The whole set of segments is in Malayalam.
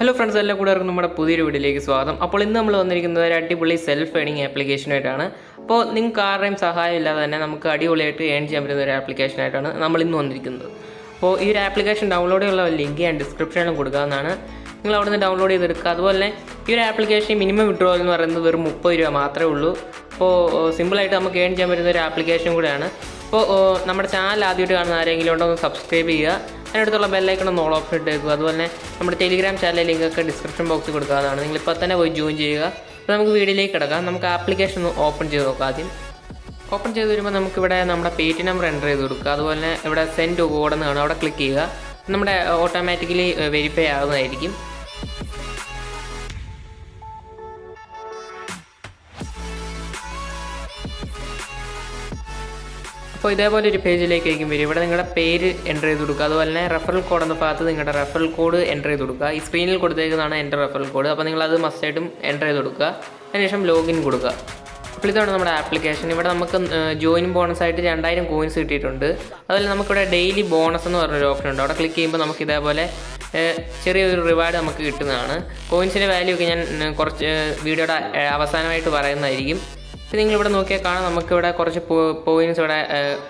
ഹലോ ഫ്രണ്ട്സ്, എല്ലാ കൂടെയാർക്കും നമ്മുടെ പുതിയൊരു വീഡിയോയിലേക്ക് സ്വാഗതം. അപ്പോൾ ഇന്ന് നമ്മൾ വന്നിരിക്കുന്നത് ഒരു അടിപൊളി സെൽഫ് ഏണിംഗ് ആപ്ലിക്കേഷനായിട്ടാണ്. അപ്പോൾ നിങ്ങൾക്ക് ആരുടെയും സഹായം ഇല്ലാതെ തന്നെ നമുക്ക് അടിപൊളിയായിട്ട് ഏൺ ചെയ്യാൻ പറ്റുന്ന ഒരു ആപ്ലിക്കേഷനായിട്ടാണ് നമ്മൾ ഇന്ന് വന്നിരിക്കുന്നത്. അപ്പോൾ ഈ ഒരു ആപ്ലിക്കേഷൻ ഡൗൺലോഡ് ചെയ്യാനുള്ള ലിങ്ക് ഞാൻ ഡിസ്ക്രിപ്ഷനിലും കൊടുക്കാവുന്നതാണ്. നിങ്ങൾ അവിടെ നിന്ന് ഡൗൺലോഡ് ചെയ്തെടുക്കുക. അതുപോലെ തന്നെ ഈ ഒരു ആപ്ലിക്കേഷൻ മിനിമം വിഡ്രോവൽ എന്ന് പറയുന്നത് വെറും 30 രൂപ മാത്രമേ ഉള്ളൂ. അപ്പോൾ സിമ്പിളായിട്ട് നമുക്ക് ഏൺ ചെയ്യാൻ പറ്റുന്ന ഒരു ആപ്ലിക്കേഷൻ കൂടെയാണ്. അപ്പോൾ നമ്മുടെ ചാനൽ ആദ്യമായിട്ട് കാണുന്ന ആരെങ്കിലും ഉണ്ടോ ഒന്ന് സബ്സ്ക്രൈബ് ചെയ്യുക. അതിനടുത്തുള്ള ബെല്ലൈക്കൺ ഒന്ന് ഓൾ ഓപ്ഷൻ ഇട്ടേക്കുക. അതുപോലെ തന്നെ നമ്മുടെ ടെലിഗ്രാം ചാനലിലെ ലിങ്കൊക്കെ ഡിസ്ക്രിപ്ഷൻ ബോക്സിൽ കൊടുക്കാവുന്നതാണ്. നിങ്ങളിപ്പോൾ തന്നെ പോയി ജോയിൻ ചെയ്യുക. അപ്പോൾ നമുക്ക് വീഡിയോയിലേക്ക് കിടക്കാം. നമുക്ക് ആപ്ലിക്കേഷൻ ഒന്ന് ഓപ്പൺ ചെയ്ത് നോക്കാം. ആദ്യം ഓപ്പൺ ചെയ്ത് വരുമ്പോൾ നമുക്കിവിടെ നമ്മുടെ Paytm നമ്പർ എൻ്റർ ചെയ്ത് കൊടുക്കുക. അതുപോലെ തന്നെ ഇവിടെ സെൻഡ് കോഡ് എന്ന് കാണും, അവിടെ ക്ലിക്ക് ചെയ്യുക. നമ്മുടെ ഓട്ടോമാറ്റിക്കലി വെരിഫൈ ആകുന്നതായിരിക്കും. അപ്പോൾ ഇതേപോലെ ഒരു പേജിലേക്കായിരിക്കും വരും. ഇവിടെ നിങ്ങളുടെ പേര് എൻ്റർ ചെയ്ത് കൊടുക്കുക. അതുപോലെ തന്നെ റെഫറൽ കോഡ് എന്ന ഭാഗത്ത് നിങ്ങളുടെ റെഫറൽ കോഡ് എൻ്റർ ചെയ്ത് കൊടുക്കുക. ഈ സ്ക്രീനിൽ കൊടുത്തേക്കുന്നതാണ് എൻ്റെ റെഫറൽ കോഡ്. അപ്പോൾ നിങ്ങളത് മസ്റ്റായിട്ടും എൻ്റർ ചെയ്ത് കൊടുക്കുക. അതിനുശേഷം ലോഗിൻ കൊടുക്കുക. അപ്പോൾ ഇതാണ് നമ്മുടെ ആപ്ലിക്കേഷൻ. ഇവിടെ നമുക്ക് ജോയിൻ ബോണസായിട്ട് 2000 കോയിൻസ് കിട്ടിയിട്ടുണ്ട്. അതുപോലെ നമുക്കിവിടെ ഡെയിലി ബോണസ് എന്ന് പറഞ്ഞൊരു ഓപ്ഷൻ ഉണ്ട്. അവിടെ ക്ലിക്ക് ചെയ്യുമ്പോൾ നമുക്ക് ഇതേപോലെ ചെറിയൊരു റിവാർഡ് നമുക്ക് കിട്ടുന്നതാണ്. കോയിൻസിൻ്റെ വാല്യൂ ഒക്കെ ഞാൻ കുറച്ച് വീഡിയോയുടെ അവസാനമായിട്ട് പറയുന്നതായിരിക്കും. ഇപ്പോൾ നിങ്ങളിവിടെ നോക്കിയാൽ കാണാം, നമുക്കിവിടെ കുറച്ച് പോയിൻറ്റ്സ് ഇവിടെ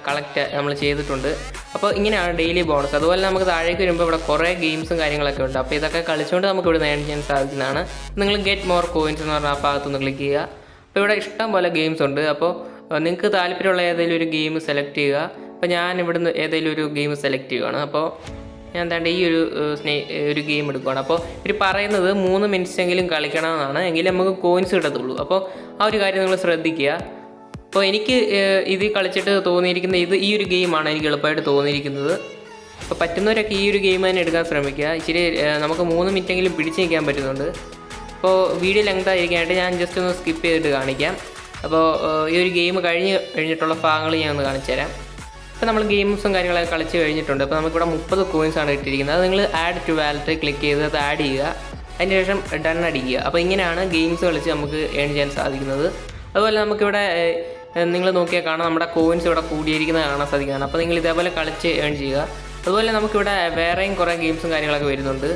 കളക്ട് നമ്മൾ ചെയ്തിട്ടുണ്ട്. അപ്പോൾ ഇങ്ങനെയാണ് ഡെയിലി ബോണസ്. അതുപോലെ നമുക്ക് താഴേക്ക് വരുമ്പോൾ ഇവിടെ കുറേ ഗെയിംസും കാര്യങ്ങളൊക്കെ ഉണ്ട്. അപ്പോൾ ഇതൊക്കെ കളിച്ചുകൊണ്ട് നമുക്ക് ഇവിടെ നേടാൻ ചെയ്യാൻ സാധിക്കുന്നതാണ്. നിങ്ങൾ ഗെറ്റ് മോർ കോയിൻസ് എന്ന് പറഞ്ഞാൽ ആ ഭാഗത്തൊന്ന് ക്ലിക്ക് ചെയ്യുക. അപ്പോൾ ഇവിടെ ഇഷ്ടം പോലെ ഗെയിംസ് ഉണ്ട്. അപ്പോൾ നിങ്ങൾക്ക് താല്പര്യമുള്ള ഏതെങ്കിലും ഒരു ഗെയിം സെലക്ട് ചെയ്യുക. അപ്പോൾ ഞാൻ ഇവിടുന്ന് ഏതെങ്കിലും ഒരു ഗെയിം സെലക്ട് ചെയ്യുകയാണ്. അപ്പോൾ ഞാൻ എന്താണ്ട് ഈ ഒരു ഗെയിം എടുക്കുകയാണ്. അപ്പോൾ ഇവർ പറയുന്നത് 3 മിനിറ്റ്സെങ്കിലും കളിക്കണമെന്നാണ്, എങ്കിലും നമുക്ക് കോയിൻസ് കിട്ടത്തുള്ളൂ. അപ്പോൾ ആ ഒരു കാര്യം നിങ്ങൾ ശ്രദ്ധിക്കുക. അപ്പോൾ എനിക്ക് ഇത് കളിച്ചിട്ട് തോന്നിയിരിക്കുന്നത് ഈ ഒരു ഗെയിമാണ് എനിക്ക് എളുപ്പമായിട്ട് തോന്നിയിരിക്കുന്നത്. അപ്പോൾ പറ്റുന്നവരൊക്കെ ഈ ഒരു ഗെയിം തന്നെ എടുക്കാൻ ശ്രമിക്കുക. ഇച്ചിരി നമുക്ക് 3 മിനിറ്റെങ്കിലും പിടിച്ച് നിൽക്കാൻ പറ്റുന്നുണ്ട്. അപ്പോൾ വീഡിയോ ലെങ്ത് ആയിരിക്കാനായിട്ട് ഞാൻ ജസ്റ്റ് ഒന്ന് സ്കിപ്പ് ചെയ്തിട്ട് കാണിക്കാം. അപ്പോൾ ഈ ഒരു ഗെയിം കഴിഞ്ഞിട്ടുള്ള ഭാഗങ്ങൾ ഞാൻ ഒന്ന് കാണിച്ചു തരാം. ഇപ്പോൾ നമ്മൾ ഗെയിംസും കാര്യങ്ങളൊക്കെ കളിച്ച് കഴിഞ്ഞിട്ടുണ്ട്. അപ്പോൾ നമുക്കിവിടെ 30 കോയിൻസാണ് ഇട്ടിരിക്കുന്നത്. അത് നിങ്ങൾ ആഡ് ടു വാലറ്റ് ക്ലിക്ക് ചെയ്ത് അത് ആഡ് ചെയ്യുക. അതിന് ശേഷം ഡൺ അടിക്കുക. അപ്പോൾ ഇങ്ങനെയാണ് ഗെയിംസ് കളിച്ച് നമുക്ക് ഏൺ ചെയ്യാൻ സാധിക്കുന്നത്. അതുപോലെ നമുക്കിവിടെ നിങ്ങൾ നോക്കിയാൽ കാണാം, നമ്മുടെ കോയിൻസ് ഇവിടെ കൂടിയിരിക്കുന്നത് കാണാൻ സാധിക്കുന്നതാണ്. അപ്പോൾ നിങ്ങൾ ഇതേപോലെ കളിച്ച് ഏൺ ചെയ്യുക. അതുപോലെ നമുക്കിവിടെ വേറെയും കുറേ ഗെയിംസും കാര്യങ്ങളൊക്കെ വരുന്നുണ്ട്.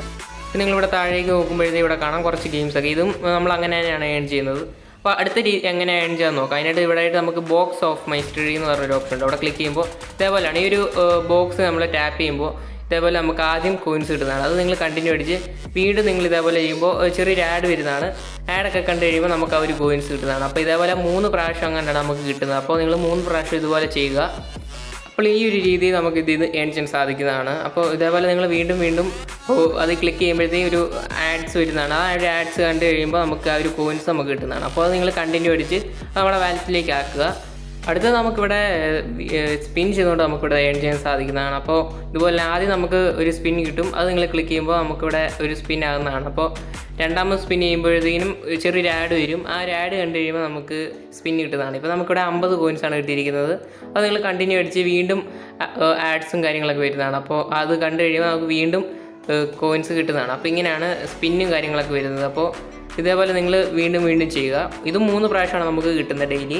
അപ്പോൾ നിങ്ങളിവിടെ താഴേക്ക് നോക്കുമ്പോഴത്തേക്കും ഇവിടെ കാണാം കുറച്ച് ഗെയിംസൊക്കെ. ഇതും നമ്മൾ അങ്ങനെ തന്നെയാണ് ഏൺ ചെയ്യുന്നത്. അപ്പോൾ അടുത്ത എങ്ങനെ ഏൺ ചെയ്യാൻ നോക്കാം. അതിനായിട്ട് ഇവിടെ ആയിട്ട് നമുക്ക് ബോക്സ് ഓഫ് മൈ സ്റ്റഡി എന്ന് പറഞ്ഞൊരു ഓപ്ഷൻ ഉണ്ട്. അവിടെ ക്ലിക്ക് ചെയ്യുമ്പോൾ ഇതേപോലെയാണ്. ഈ ഒരു ബോക്സ് നമ്മൾ ടാപ്പ് ചെയ്യുമ്പോൾ ഇതേപോലെ നമുക്ക് ആദ്യം കോയിൻസ് കിട്ടുന്നതാണ്. അത് നിങ്ങൾ കണ്ടിന്യൂ അടിച്ച് വീണ്ടും നിങ്ങൾ ഇതേപോലെ ചെയ്യുമ്പോൾ ചെറിയൊരു ആഡ് വരുന്നതാണ്. ആഡൊക്കെ കണ്ടു കഴിയുമ്പോൾ നമുക്ക് ആ ഒരു കോയിൻസ് കിട്ടുന്നതാണ്. അപ്പോൾ ഇതേപോലെ 3 പ്രാവശ്യം അങ്ങനെയാണ് നമുക്ക് കിട്ടുന്നത്. അപ്പോൾ നിങ്ങൾ 3 പ്രാവശ്യം ഇതുപോലെ ചെയ്യുക. അപ്പോൾ ഈ ഒരു രീതിയിൽ നമുക്ക് ഇതിൽ നിന്ന് ഏൺ ചെയ്യാൻ സാധിക്കുന്നതാണ്. അപ്പോൾ ഇതേപോലെ നിങ്ങൾ വീണ്ടും അത് ക്ലിക്ക് ചെയ്യുമ്പോഴത്തേക്കും ഒരു ആഡ്സ് വരുന്നതാണ്. ആ ഒരു ആഡ്സ് കണ്ടു കഴിയുമ്പോൾ നമുക്ക് ആ ഒരു കോയിൻസ് നമുക്ക് കിട്ടുന്നതാണ്. അപ്പോൾ അത് നിങ്ങൾ കണ്ടിന്യൂ അടിച്ച് നമ്മുടെ വാലറ്റിലേക്ക് ആക്കുക. അടുത്തത് നമുക്കിവിടെ സ്പിൻ ചെയ്തുകൊണ്ട് നമുക്കിവിടെ ഏൺ ചെയ്യാൻ സാധിക്കുന്നതാണ്. അപ്പോൾ ഇതുപോലെ ആദ്യം നമുക്ക് ഒരു സ്പിൻ കിട്ടും. അത് നിങ്ങൾ ക്ലിക്ക് ചെയ്യുമ്പോൾ നമുക്കിവിടെ ഒരു സ്പിൻ ആകുന്നതാണ്. അപ്പോൾ രണ്ടാമത് സ്പിൻ ചെയ്യുമ്പോഴത്തേക്കും ചെറിയൊരു ആഡ് വരും. ആ ഒരു ആഡ് കണ്ടു കഴിയുമ്പോൾ നമുക്ക് സ്പിൻ കിട്ടുന്നതാണ്. ഇപ്പോൾ നമുക്കിവിടെ 50 കോയിൻസാണ് കിട്ടിയിരിക്കുന്നത്. അത് നിങ്ങൾ കണ്ടിന്യൂ അടിച്ച് വീണ്ടും ആഡ്സും കാര്യങ്ങളൊക്കെ വരുന്നതാണ്. അപ്പോൾ അത് കണ്ടു കഴിയുമ്പോൾ നമുക്ക് വീണ്ടും കോയിൻസ് കിട്ടുന്നതാണ്. അപ്പോൾ ഇങ്ങനെയാണ് സ്പിന്നും കാര്യങ്ങളൊക്കെ വരുന്നത്. അപ്പോൾ ഇതേപോലെ നിങ്ങൾ വീണ്ടും ചെയ്യുക. ഇത് 3 പ്രാവശ്യമാണ് നമുക്ക് കിട്ടുന്നത് ഡെയിലി.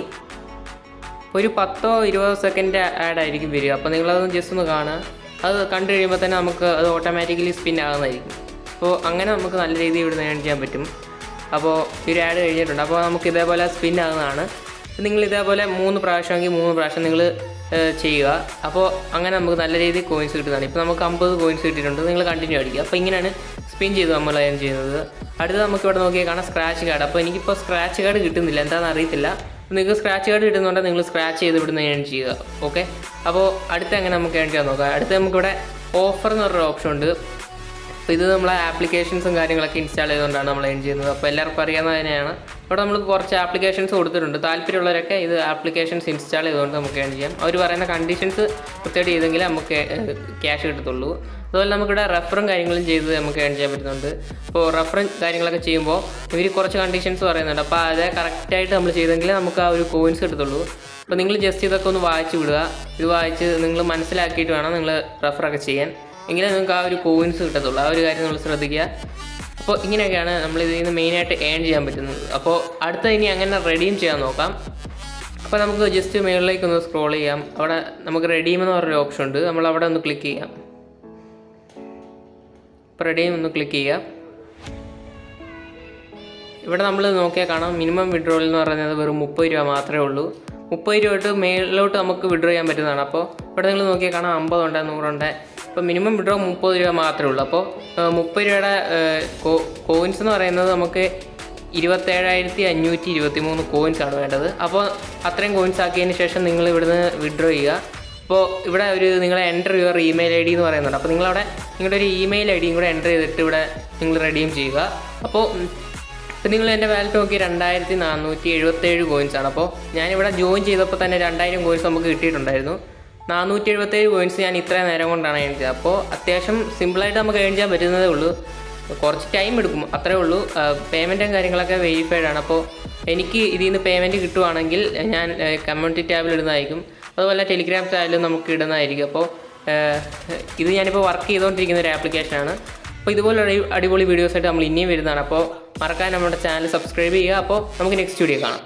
ഒരു 10-20 സെക്കൻഡ് ആഡ് ആയിരിക്കും വരിക. അപ്പോൾ നിങ്ങളതൊന്ന് ജസ്റ്റ് ഒന്ന് കാണുക. അത് കണ്ടു കഴിയുമ്പോൾ തന്നെ നമുക്ക് അത് ഓട്ടോമാറ്റിക്കലി സ്പിൻ ആകുന്നതായിരിക്കും. അപ്പോൾ അങ്ങനെ നമുക്ക് നല്ല രീതിയിൽ ഇവിടെ ഏൺ ചെയ്യാൻ പറ്റും. അപ്പോൾ ഒരു ആഡ് കഴിഞ്ഞിട്ടുണ്ട്. അപ്പോൾ നമുക്ക് ഇതേപോലെ സ്പിൻ ആകുന്നതാണ്. നിങ്ങൾ ഇതേപോലെ 3 പ്രാവശ്യമെങ്കിൽ 3 പ്രാവശ്യം നിങ്ങൾ ചെയ്യുക. അപ്പോൾ അങ്ങനെ നമുക്ക് നല്ല രീതിയിൽ കോയിൻസ് കിട്ടുന്നതാണ്. ഇപ്പോൾ നമുക്ക് 50 കോയിൻസ് കിട്ടിയിട്ടുണ്ട്. നിങ്ങൾ കണ്ടിന്യൂ അടിക്കുക. അപ്പോൾ ഇങ്ങനെയാണ് സ്പിൻ ചെയ്ത് നമ്മൾ ഏൺ ചെയ്യുന്നത്. അടുത്ത് നമുക്കിവിടെ നോക്കിയാൽ കാണാം സ്ക്രാച്ച് കാർഡ്. അപ്പോൾ എനിക്കിപ്പോൾ സ്ക്രാച്ച് കാർഡ് കിട്ടുന്നില്ല, എന്താണെന്ന് അറിയത്തില്ല. നിങ്ങൾക്ക് സ്ക്രാച്ച് കാർഡ് കിട്ടുന്നുണ്ടെങ്കിൽ നിങ്ങൾ സ്ക്രാച്ച് ചെയ്ത് ഇവിടുന്ന് ഏൺ ചെയ്യുക. ഓക്കെ, അപ്പോൾ അടുത്ത് എങ്ങനെ നമുക്ക് ഏൺ ചെയ്യാൻ നോക്കാം. അടുത്ത് നമുക്കിവിടെ ഓഫർ എന്ന് പറഞ്ഞൊരു ഓപ്ഷൻ ഉണ്ട്. അപ്പോൾ ഇത് നമ്മളെ ആപ്ലിക്കേഷൻസും കാര്യങ്ങളൊക്കെ ഇൻസ്റ്റാൾ ചെയ്തുകൊണ്ടാണ് നമ്മൾ ഏൺ ചെയ്യുന്നത്. അപ്പോൾ എല്ലാവർക്കും അറിയാവുന്നത് തന്നെയാണ്. ഇവിടെ നമ്മൾ കുറച്ച് ആപ്ലിക്കേഷൻസ് കൊടുത്തിട്ടുണ്ട്. താല്പര്യമുള്ളവരൊക്കെ ഇത് ആപ്ലിക്കേഷൻസ് ഇൻസ്റ്റാൾ ചെയ്തുകൊണ്ട് നമുക്ക് ഏൺ ചെയ്യാം. അവർ പറയുന്ന കണ്ടീഷൻസ് കൃത്യമായിട്ട് ചെയ്തെങ്കിൽ നമുക്ക് ക്യാഷ് കിട്ടത്തുള്ളൂ. അതുപോലെ നമുക്കിവിടെ റെഫറും കാര്യങ്ങളും ചെയ്ത് നമുക്ക് ഏൺ ചെയ്യാൻ പറ്റുന്നുണ്ട്. അപ്പോൾ റെഫറും കാര്യങ്ങളൊക്കെ ചെയ്യുമ്പോൾ ഇവർ കുറച്ച് കണ്ടീഷൻസ് പറയുന്നുണ്ട്. അപ്പോൾ അത് കറക്റ്റായിട്ട് നമ്മൾ ചെയ്തെങ്കിൽ നമുക്ക് ആ ഒരു കോയിൻസ് കിട്ടത്തുള്ളൂ. അപ്പോൾ നിങ്ങൾ ജസ്റ്റ് ഇതൊക്കെ ഒന്ന് വായിച്ച് വിടുക. ഇത് വായിച്ച് നിങ്ങൾ മനസ്സിലാക്കിയിട്ട് വേണം നിങ്ങൾ റെഫറൊക്കെ ചെയ്യാൻ. എങ്കിലേ നിങ്ങൾക്ക് ആ ഒരു കോയിൻസ് കിട്ടത്തുള്ളൂ. ആ ഒരു കാര്യം നമ്മൾ ശ്രദ്ധിക്കുക. അപ്പോൾ ഇങ്ങനെയൊക്കെയാണ് നമ്മൾ ഇതിൽ നിന്ന് മെയിനായിട്ട് ഏൺ ചെയ്യാൻ പറ്റുന്നത്. അപ്പോൾ അടുത്ത ഇനി അങ്ങനെ റെഡീം ചെയ്യാൻ നോക്കാം. അപ്പോൾ നമുക്ക് ജസ്റ്റ് മുകളിലേക്ക് ഒന്ന് സ്ക്രോൾ ചെയ്യാം. അവിടെ നമുക്ക് റെഡീം എന്ന് പറഞ്ഞൊരു ഓപ്ഷൻ ഉണ്ട്. നമ്മൾ അവിടെ ഒന്ന് ക്ലിക്ക് ചെയ്യാം. അപ്പോൾ റെഡീം ഒന്ന് ക്ലിക്ക് ചെയ്യുക. ഇവിടെ നമ്മൾ നോക്കിയാൽ കാണാം മിനിമം വിഡ്രോവൽ എന്ന് പറയുന്നത് വെറും 30 രൂപ മാത്രമേ ഉള്ളൂ. 30 രൂപ തൊട്ട് മേളിലോട്ട് നമുക്ക് വിഡ്രോ ചെയ്യാൻ പറ്റുന്നതാണ്. അപ്പോൾ ഇവിടെ നിങ്ങൾ നോക്കിയാൽ കാണാം 50 ഉണ്ട്, 100 ഉണ്ട്. ഇപ്പോൾ മിനിമം വിഡ്രോ 30 രൂപ മാത്രമേ ഉള്ളൂ. അപ്പോൾ 30 രൂപയുടെ കോയിൻസ് എന്ന് പറയുന്നത് നമുക്ക് 27,523 കോയിൻസ് ആണ് വേണ്ടത്. അപ്പോൾ അത്രയും കോയിൻസ് ആക്കിയതിന് ശേഷം നിങ്ങൾ ഇവിടുന്ന് വിഡ്രോ ചെയ്യുക. അപ്പോൾ ഇവിടെ നിങ്ങളെ enter your email I D എന്ന് പറയുന്നുണ്ട്. അപ്പോൾ നിങ്ങളവിടെ നിങ്ങളുടെ ഒരു ഇമെയിൽ ഐ ഡിയും കൂടെ എൻ്റർ ചെയ്തിട്ട് ഇവിടെ നിങ്ങൾ റെഡീം ചെയ്യുക. അപ്പോൾ നിങ്ങൾ എൻ്റെ വാലറ്റ് നോക്കി 2477 കോയിൻസ് ആണ്. അപ്പോൾ ഞാനിവിടെ ജോയിൻ ചെയ്തപ്പോൾ തന്നെ 2000 കോയിൻസ് നമുക്ക് കിട്ടിയിട്ടുണ്ടായിരുന്നു. 477 കോയിൻസ് ഞാൻ ഇത്രയും നേരം കൊണ്ടാണ് ഏൺ ചെയ്തത്. അപ്പോൾ അത്യാവശ്യം സിമ്പിളായിട്ട് നമുക്ക് ഏൺ ചെയ്യാൻ പറ്റുന്നതേ ഉള്ളൂ. കുറച്ച് ടൈം എടുക്കും, അത്രേ ഉള്ളൂ. പേയ്മെൻറ്റും കാര്യങ്ങളൊക്കെ വെരിഫൈഡ് ആണ്. അപ്പോൾ എനിക്ക് ഇതിൽ നിന്ന് പേയ്മെൻറ്റ് കിട്ടുവാണെങ്കിൽ ഞാൻ കമ്മ്യൂണിറ്റി ടാബിൽ ഇടുന്നതായിരിക്കും. അതുപോലെ ടെലിഗ്രാം ചാനലും നമുക്ക് ഇടുന്നതായിരിക്കും. അപ്പോൾ ഇത് ഞാനിപ്പോൾ വർക്ക് ചെയ്തുകൊണ്ടിരിക്കുന്ന ഒരു ആപ്ലിക്കേഷനാണ്. അപ്പോൾ ഇതുപോലുള്ള അടിപൊളി വീഡിയോസായിട്ട് നമ്മൾ ഇനിയും വരുന്നതാണ്. അപ്പോൾ മറക്കാൻ നമ്മുടെ ചാനൽ സബ്സ്ക്രൈബ് ചെയ്യുക. അപ്പോൾ നമുക്ക് നെക്സ്റ്റ് വീഡിയോ കാണാം.